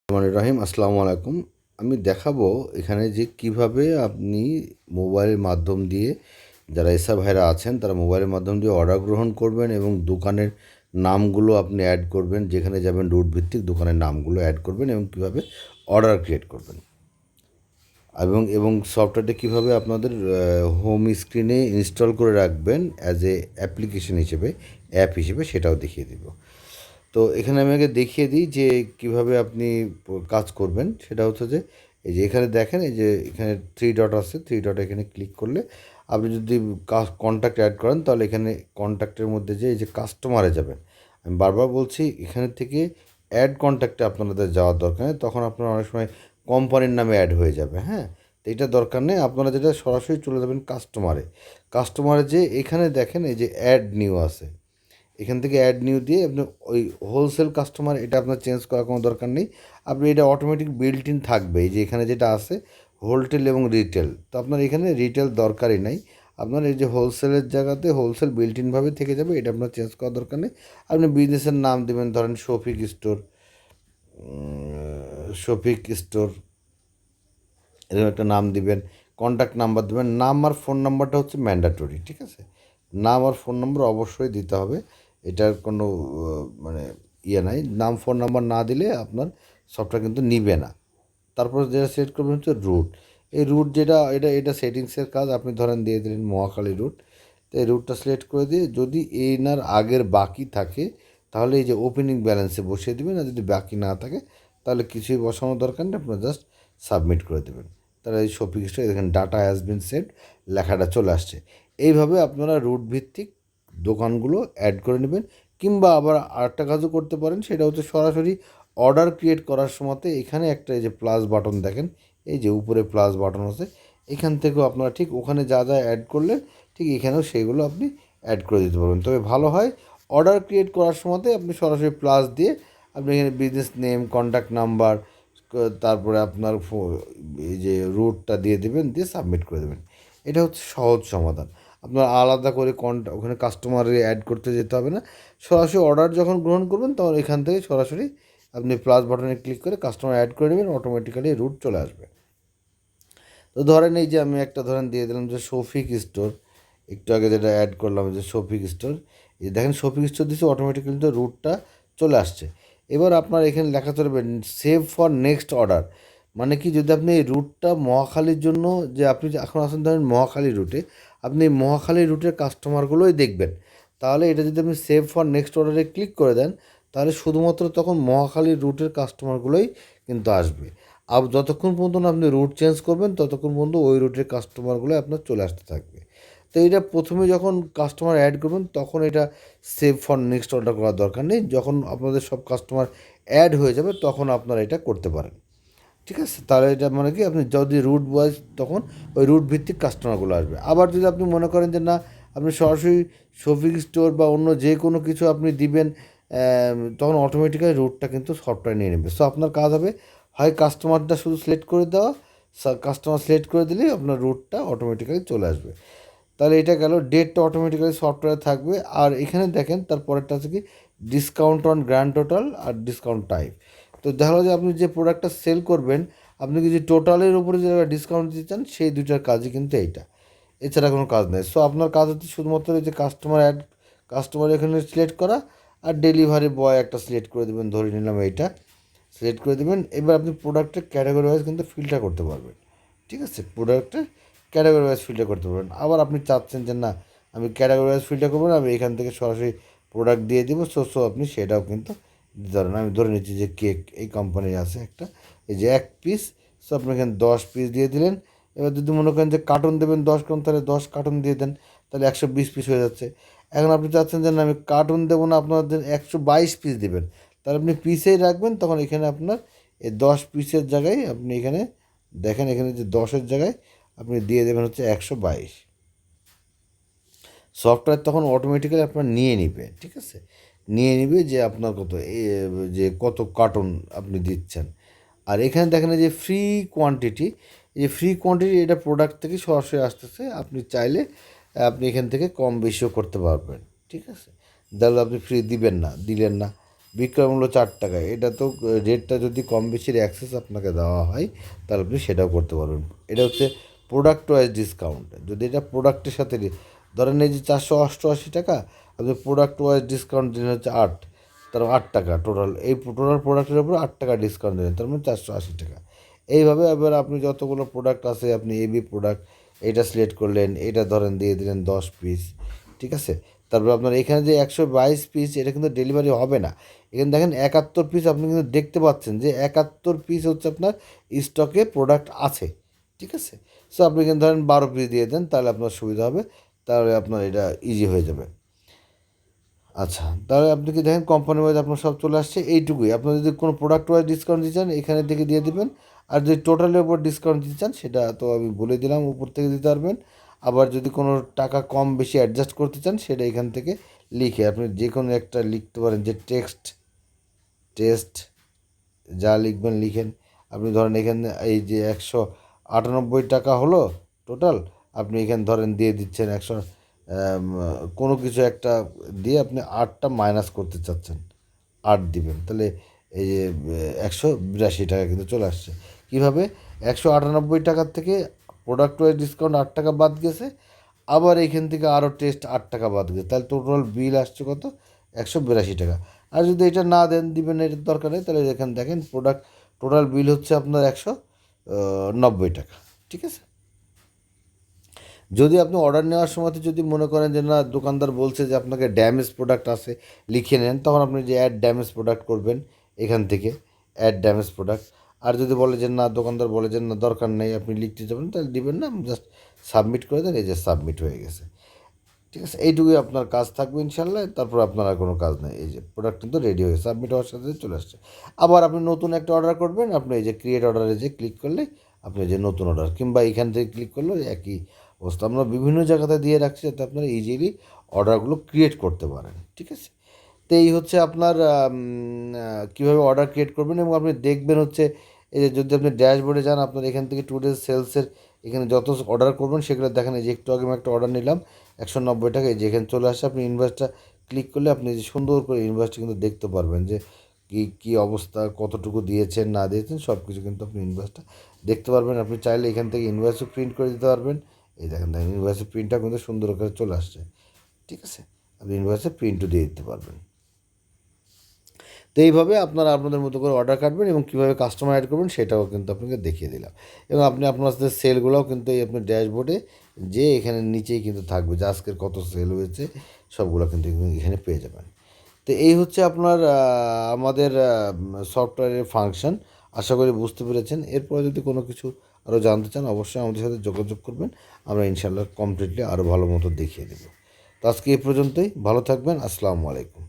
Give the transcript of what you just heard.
রহিম, আসসালামু আলাইকুম। আমি দেখাবো এখানে যে কিভাবে আপনি মোবাইলের মাধ্যম দিয়ে, যারা এসা ভাইরা আছেন তারা মোবাইলের মাধ্যম দিয়ে অর্ডার গ্রহণ করবেন এবং দোকানের নামগুলো আপনি অ্যাড করবেন। যেখানে যাবেন রুট ভিত্তিক দোকানের নামগুলো অ্যাড করবেন এবং কীভাবে অর্ডার ক্রিয়েট করবেন এবং সফটওয়্যারটা কীভাবে আপনাদের হোম স্ক্রিনে ইনস্টল করে রাখবেন অ্যাজ এ অ্যাপ্লিকেশন হিসেবে, অ্যাপ হিসেবে, সেটাও দেখিয়ে দিব। তো এখানে আমি আগে দেখিয়ে দিই যে কীভাবে আপনি কাজ করবেন। সেটা হচ্ছে যে এই যে এখানে দেখেন, এই যে এখানে থ্রি ডট আছে, থ্রি ডট এখানে ক্লিক করলে আপনি যদি কন্ট্যাক্ট অ্যাড করেন তাহলে এখানে কন্ট্যাক্টের মধ্যে যে এই যে কাস্টমারে যাবেন। আমি বারবার বলছি এখানে থেকে অ্যাড কন্ট্যাক্টে আপনাদের যাওয়ার দরকার নেই, তখন আপনারা অনেক সময় কোম্পানির নামে অ্যাড হয়ে যাবে। হ্যাঁ, তো এটা দরকার নেই। আপনারা যেটা সরাসরি চলে যাবেন কাস্টমারে। কাস্টমারে যে এখানে দেখেন এই যে অ্যাড নিউ আছে, এখান থেকে অ্যাড নিউ দিয়ে আপনি ওই হোলসেল কাস্টমার, এটা আপনার চেঞ্জ করার কোনো দরকার নেই। আপনি এটা অটোমেটিক বিল্ট ইন থাকবে। এই যে এখানে যেটা আছে হোলটেল এবং রিটেল, তো আপনার এখানে রিটেল দরকারই নাই। আপনার এই যে হোলসেলের জায়গাতে হোলসেল বিল্ট ইনভাবে থেকে যাবে, এটা আপনার চেঞ্জ করার দরকার নেই। আপনি বিজনেসের নাম দেবেন, ধরেন শফিক স্টোর, শফিক স্টোর এরকম একটা নাম দিবেন। কন্ট্যাক্ট নাম্বার দেবেন। নাম আর ফোন নাম্বারটা হচ্ছে ম্যান্ডেটরি, ঠিক আছে? নাম আর ফোন নম্বর অবশ্যই দিতে হবে। এটার কোনো মানে নাই। নাম ফোন নাম্বার না দিলে আপনার সফটওয়্যার কিন্তু নিবে না। তারপর যেটা সিলেক্ট করবেন হচ্ছে রুট। এই রুট যেটা, এটা সেটিংসের কাজ। আপনি ধরেন দিয়ে দিলেন মহাখালী রুট। তো এই রুটটা সিলেক্ট করে দিয়ে যদি এনার আগের বাকি থাকে তাহলে এই যে ওপেনিং ব্যালেন্সে বসিয়ে দেবেন, আর যদি বাকি না থাকে তাহলে কিছুই বসানোর দরকার নেই, আপনার জাস্ট সাবমিট করে দেবেন। তাহলে এই শপিং স্টোর এখানে ডাটা হ্যাজ বিন সেট লেখাটা চলে আসছে। এইভাবে আপনারা রুট ভিত্তিক দোকানগুলো অ্যাড করে নেবেন। কিংবা আবার আরেকটা কাজও করতে পারেন, সেটা হচ্ছে সরাসরি অর্ডার ক্রিয়েট করার সময়তে এখানে একটা এই যে প্লাস বাটন দেখেন, এই যে উপরে প্লাস বাটন আছে, এখান থেকেও আপনারা ঠিক ওখানে যা যা অ্যাড করলেন ঠিক এখানেও সেইগুলো আপনি অ্যাড করে দিতে পারবেন। তবে ভালো হয় অর্ডার ক্রিয়েট করার সময়তে আপনি সরাসরি প্লাস দিয়ে আপনি এখানে বিজনেস নেম, কন্ট্যাক্ট নাম্বার, তারপরে আপনার এই যে রুটটা দিয়ে দেবেন, দিয়ে সাবমিট করে দেবেন। এটা হচ্ছে সহজ সমাধান। আপনার আলাদা করে ওখানে কাস্টমারে অ্যাড করতে যেতে হবে না। সরাসরি অর্ডার যখন গ্রহণ করবেন তখন এখান থেকে সরাসরি আপনি প্লাস বাটনে ক্লিক করে কাস্টমার অ্যাড করে নেবেন, অটোমেটিক্যালি রুট চলে আসবে। তো ধরেন এই যে আমি একটা ধরেন দিয়ে দিলাম যে শফিক স্টোর, একটু আগে যেটা অ্যাড করলাম যে শফিক স্টোর, এই দেখেন শফিক স্টোর দিচ্ছে, অটোমেটিক্যালি কিন্তু রুটটা চলে আসছে। এবার আপনার এখানে লেখা চলবে সেভ ফর নেক্সট অর্ডার। মানে কি, যদি আপনি এই রুটটা মহাখালীর জন্য, যে আপনি এখন আসেন ধরেন মহাখালী রুটে, আপনি মহাখালী রুটের কাস্টমারগুলোই দেখবেন, তাহলে এটা যদি আপনি সেভ ফর নেক্সট অর্ডারে ক্লিক করে দেন তাহলে শুধুমাত্র তখন মহাখালী রুটের কাস্টমারগুলোই কিন্তু আসবে। আর যতক্ষণ পর্যন্ত না আপনি রুট চেঞ্জ করবেন ততক্ষণ পর্যন্ত ওই রুটের কাস্টমারগুলো আপনার চলে আসতে থাকবে। তো এটা প্রথমে যখন কাস্টমার অ্যাড করবেন তখন এটা সেভ ফর নেক্সট অর্ডার করার দরকার নেই। যখন আপনাদের সব কাস্টমার অ্যাড হয়ে যাবে তখন আপনারা এটা করতে পারেন, ঠিক আছে? তাহলে এটা মানে কি, আপনি যদি রুট ওয়াইজ তখন ওই রুট ভিত্তিক কাস্টমারগুলো আসবে। আবার যদি আপনি মনে করেন যে না, আপনি সরাসরি শপিং স্টোর বা অন্য যে কোনো কিছু আপনি দিবেন, তখন অটোমেটিক্যালি রুটটা কিন্তু সফটওয়্যার নিয়ে নেবে। সো আপনার কাজ হবে হয় কাস্টমারটা শুধু সিলেক্ট করে দেওয়া, কাস্টমার সিলেক্ট করে দিলেই আপনার রুটটা অটোমেটিক্যালি চলে আসবে। তাহলে এটা গেল, ডেটটা অটোমেটিক্যালি সফটওয়্যারে থাকবে। আর এখানে দেখেন তারপরেরটা আছে কি, ডিসকাউন্ট অন গ্র্যান্ড টোটাল আর ডিসকাউন্ট টাইপ। তো দেখা গেলো যে আপনি যে প্রোডাক্টটা সেল করবেন, আপনি যদি টোটালের উপরে যে ডিসকাউন্ট দিতে চান, সেই দুইটার কাজই কিন্তু এইটা, এছাড়া কোনো কাজ নেই। সো আপনার কাজ হচ্ছে শুধুমাত্র এই যে কাস্টমার এখানে সিলেক্ট করা, আর ডেলিভারি বয় একটা সিলেক্ট করে দেবেন, ধরে নিলাম এইটা সিলেক্ট করে দেবেন। এবার আপনি প্রোডাক্টের ক্যাটাগরি ওয়াইজ কিন্তু ফিল্টার করতে পারবেন, ঠিক আছে? প্রোডাক্টের ক্যাটাগরি ওয়াইজ ফিল্টার করতে পারবেন। আবার আপনি চাচ্ছেন যে না, আমি ক্যাটাগরি ওয়াইজ ফিল্টার করবো না, আমি এখান থেকে সরাসরি প্রোডাক্ট দিয়ে দিব, সো আপনি সেটাও কিন্তু ধরেন আমি ধরে নিচ্ছি যে কেক এই কোম্পানির আছে একটা, এই যে 1 পিস, সো আপনি এখানে 10 পিস দিয়ে দিলেন। এবার যদি মনে করেন যে কার্টুন দেবেন 10 কার্টুন, তাহলে 10 কার্টুন দিয়ে দেন, তাহলে 120 পিস হয়ে যাচ্ছে। এখন আপনি চাচ্ছেন যে না, আমি কার্টুন দেবো না, আপনাদের 122 পিস দেবেন, তাহলে আপনি পিসেই রাখবেন। তখন এখানে আপনার এই 10 পিসের জায়গায় আপনি এখানে দেখেন, এখানে যে 10-এর জায়গায় আপনি দিয়ে দেবেন হচ্ছে 122। সফটওয়্যার তখন অটোমেটিক্যালি আপনার নিয়ে নিবে, ঠিক আছে? নিয়ে নিবে যে আপনার যে কত কার্টুন আপনি দিচ্ছেন। আর এখানে দেখেন যে ফ্রি কোয়ান্টিটি, এই ফ্রি কোয়ান্টিটি এটা প্রোডাক্ট থেকে সরাসরি আসতেছে। আপনি চাইলে আপনি এখান থেকে কম বেশিও করতে পারবেন, ঠিক আছে? তাহলে আপনি ফ্রি দিবেন না, দিলেন না, বিক্রয় মূল্য 4 টাকা, এটা তো রেটটা যদি কম বেশির অ্যাক্সেস আপনাকে দেওয়া হয় তাহলে আপনি সেটাও করতে পারবেন। এটা হচ্ছে প্রোডাক্ট ওয়াইজ ডিসকাউন্ট। যদি এটা প্রোডাক্টের সাথে ধরেন এই যে 488 টাকা, আপনি প্রোডাক্ট ওয়াইজ ডিসকাউন্ট দিলেন হচ্ছে 8, তার 8 টাকা টোটাল, এই টোটাল প্রোডাক্টের উপর 8 টাকা ডিসকাউন্ট দিলেন, তার মানে 480 টাকা। এইভাবে এবার আপনি যতগুলো প্রোডাক্ট আছে, আপনি এবি প্রোডাক্ট এটা সিলেক্ট করলেন, এটা ধরেন দিয়ে দিলেন 10 পিস, ঠিক আছে। তারপর আপনার এখানে যে 122 পিস, এটা কিন্তু ডেলিভারি হবে না। এখানে দেখেন 71 পিস, আপনি কিন্তু দেখতে পাচ্ছেন যে 71 পিস হচ্ছে আপনার স্টকে প্রোডাক্ট আছে, ঠিক আছে। সো আপনি এখানে ধরেন 12 পিস দিয়ে দেন, তাহলে আপনার সুবিধা হবে, তাহলে আপনার এটা ইজি হয়ে যাবে। আচ্ছা, তাহলে আপনি কি দেখেন কোম্পানি ওয়াইজ আপনার সব চলে আসছে, এইটুকুই। আপনার যদি কোনো প্রোডাক্ট ওয়াইজ ডিসকাউন্ট দিতে চান এখানে থেকে দিয়ে দিবেন, আর যদি টোটালের উপর ডিসকাউন্ট দিতে চান সেটা তো আমি বলে দিলাম, উপর থেকে দিতে পারবেন। আবার যদি কোনো টাকা কম বেশি অ্যাডজাস্ট করতে চান সেটা এখান থেকে লিখে আপনি যে কোনো একটা লিখতে পারেন, যে টেস্ট যা লিখবেন লিখেন। আপনি ধরেন এখানে এই যে 198 টাকা হলো টোটাল, আপনি এখানে ধরেন দিয়ে দিচ্ছেন 100, কোনো কিছু একটা দিয়ে আপনি 8টা মাইনাস করতে চাচ্ছেন, 8 দিবেন, তাহলে এই যে 182 টাকা কিন্তু চলে আসছে। কীভাবে? 198 টাকার থেকে প্রোডাক্ট ওয়াইজ ডিসকাউন্ট 8 টাকা বাদ গেছে, আবার এইখান থেকে আরও টেস্ট 8 টাকা বাদ গেছে, তাহলে টোটাল বিল আসছে কত? 182 টাকা। আর যদি এটা না দেন, দিবেন, এটার দরকার নেই, তাহলে এখানে দেখেন প্রোডাক্ট টোটাল বিল হচ্ছে আপনার 190 টাকা, ঠিক আছে। যদি আপনি অর্ডার নেওয়ার সময় যদি মনে করেন যে না, দোকানদার বলছে যে আপনাকে ড্যামেজ প্রোডাক্ট আছে, লিখে নেন, তখন আপনি যে অ্যাড ড্যামেজ প্রোডাক্ট করবেন এখান থেকে, অ্যাড ড্যামেজ প্রোডাক্ট। আর যদি বলে যে না, দোকানদার বলে যে না দরকার নেই, আপনি লিখতে যাবেন, তাহলে দিবেন না, জাস্ট সাবমিট করে দেন, এই যে সাবমিট হয়ে গেছে, ঠিক আছে। এইটুকুই আপনার কাজ থাকবে ইনশাল্লাহ, তারপর আপনার আর কোনো কাজ নেই। এই যে প্রোডাক্ট কিন্তু রেডি হয়ে সাবমিট হওয়ার সাথে চলে আসছে। আবার আপনি নতুন একটা অর্ডার করবেন, আপনি এই যে ক্রিয়েট অর্ডারে যে ক্লিক করলে আপনি যে নতুন অর্ডার, কিংবা এখান থেকে ক্লিক করলে একই অবস্থা। আমরা বিভিন্ন জায়গাতে দিয়ে রাখছি যাতে আপনারা ইজিলি অর্ডারগুলো ক্রিয়েট করতে পারেন, ঠিক আছে। তো এই হচ্ছে আপনার কীভাবে অর্ডার ক্রিয়েট করবেন। এবং আপনি দেখবেন হচ্ছে এই যে যদি আপনি ড্যাশবোর্ডে যান, আপনার এখান থেকে টুডে সেলসের এখানে যত অর্ডার করবেন সেগুলো দেখেন। এই যে একটু আগে আমি একটা অর্ডার নিলাম 190 টাকা, এই যে এখানে চলে আসে। আপনি ইনভয়েসটা ক্লিক করলে আপনি যে সুন্দর করে ইনভয়েসটা কিন্তু দেখতে পারবেন, যে কী অবস্থা, কতটুকু দিয়েছেন না দিয়েছেন সব কিছু কিন্তু আপনি ইনভয়েসটা দেখতে পারবেন। আপনি চাইলে এখান থেকে ইনভয়েসও প্রিন্ট করে দিতে পারবেন। এই দেখেন ইনভয়েসের প্রিন্টটা কিন্তু সুন্দর করে চলে আসছে, ঠিক আছে। আপনি ইনভয়েসে প্রিন্টও দিয়ে দিতে পারবেন। তো এইভাবে আপনারা আপনাদের মতো করে অর্ডার কাটবেন, এবং কীভাবে কাস্টমার অ্যাড করবেন সেটাও কিন্তু আপনাকে দেখিয়ে দিলাম। এবং আপনি আপনার সেলগুলোও কিন্তু এই আপনার ড্যাশবোর্ডে যে এখানে নিচেই কিন্তু থাকবে, যে আজকের কত সেল হয়েছে সবগুলো কিন্তু এখানে পেয়ে যাবেন। তো এই হচ্ছে আপনার আমাদের সফটওয়্যারের ফাংশন। আশা করি বুঝতে পেরেছেন। এরপরে যদি কোনো কিছু আরও জানতে চান অবশ্যই আমাদের সাথে যোগাযোগ করবেন, আমরা ইনশাল্লাহ কমপ্লিটলি আরও ভালো মতো দেখিয়ে দেবো। তো আজকে এই পর্যন্তই, ভালো থাকবেন, আসসালামু আলাইকুম।